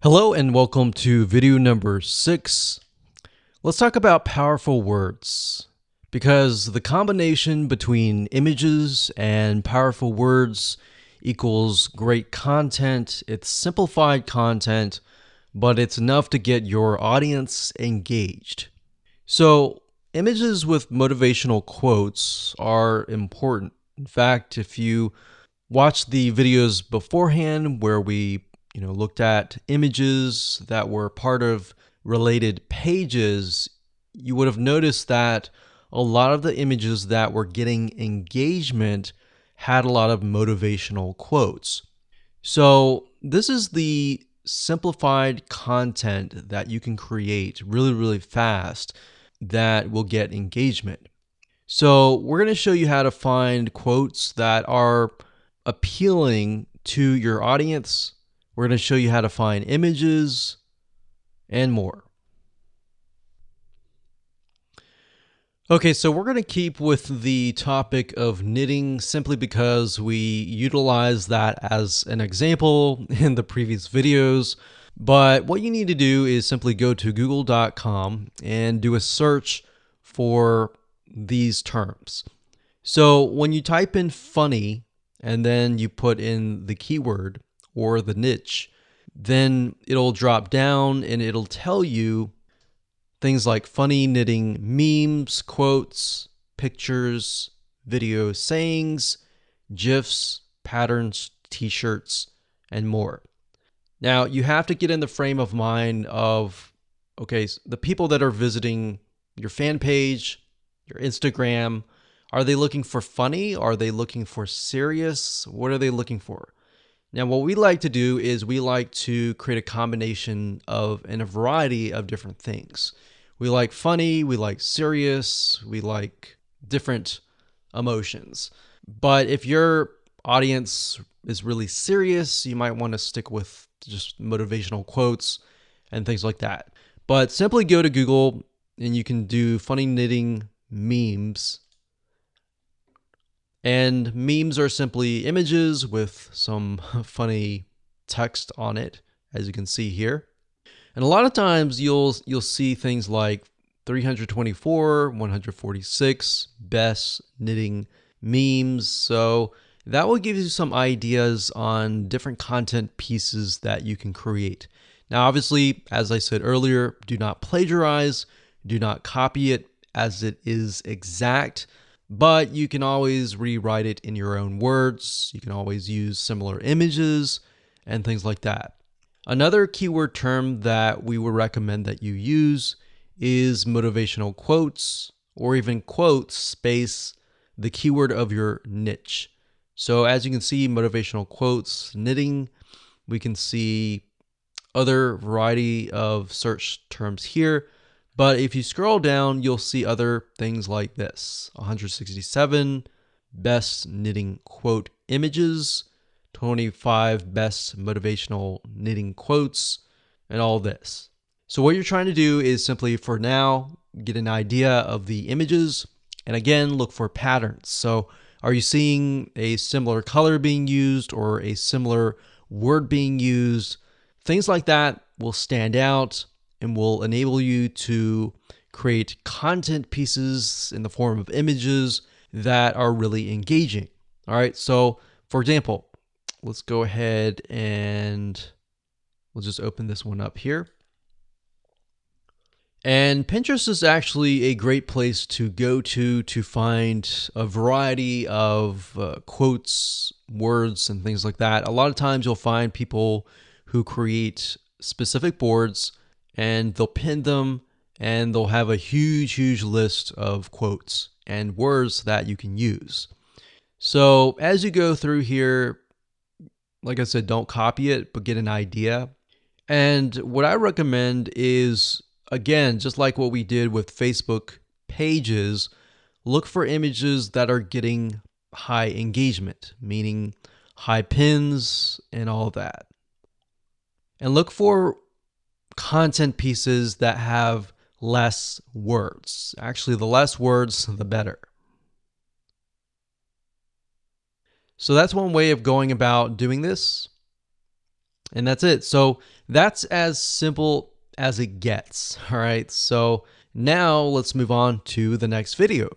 Hello and welcome to video number 6. Let's talk about powerful words because the combination between images and powerful words equals great content. It's simplified content, but it's enough to get your audience engaged. So, images with motivational quotes are important. In fact, if you watch the videos beforehand where we looked at images that were part of related pages, you would have noticed that a lot of the images that were getting engagement had a lot of motivational quotes. So this is the simplified content that you can create really, really fast that will get engagement. So we're going to show you how to find quotes that are appealing to your audience. We're going to show you how to find images and more. Okay, so we're going to keep with the topic of knitting simply because we utilized that as an example in the previous videos. But what you need to do is simply go to google.com and do a search for these terms. So when you type in funny and then you put in the keyword or the niche, then it'll drop down and it'll tell you things like funny knitting memes, quotes, pictures, video sayings, GIFs, patterns, t-shirts, and more. Now, you have to get in the frame of mind of, okay, the people that are visiting your fan page, your Instagram, are they looking for funny? Are they looking for serious? What are they looking for? Now, what we like to do is we like to create a combination of and a variety of different things. We like funny, we like serious, we like different emotions. But if your audience is really serious, you might want to stick with just motivational quotes and things like that. But simply go to Google and you can do funny knitting memes. And memes are simply images with some funny text on it, as you can see here. And a lot of times you'll see things like 324, 146 best knitting memes. So that will give you some ideas on different content pieces that you can create. Now, obviously, as I said earlier, do not plagiarize, do not copy it as it is exact. But you can always rewrite it in your own words. You can always use similar images and things like that. Another keyword term that we would recommend that you use is motivational quotes, or even quotes space the keyword of your niche. So as you can see, motivational quotes, knitting, we can see other variety of search terms here. But if you scroll down, you'll see other things like this: 167 best knitting quote images, 25 best motivational knitting quotes, and all this. So what you're trying to do is simply, for now, get an idea of the images, and again, look for patterns. So are you seeing a similar color being used or a similar word being used? Things like that will stand out and will enable you to create content pieces in the form of images that are really engaging. All right, so for example, let's go ahead and we'll just open this one up here. And Pinterest is actually a great place to go to find a variety of quotes, words, and things like that. A lot of times you'll find people who create specific boards and they'll pin them and they'll have a huge list of quotes and words that you can use. So as you go through here, like I said, don't copy it, but get an idea. And what I recommend is, again, just like what we did with Facebook pages, look for images that are getting high engagement, meaning high pins and all that. And look for content pieces that have less words. Actually, the less words, the better. So that's one way of going about doing this. And that's it. So that's as simple as it gets. All right. So now let's move on to the next video.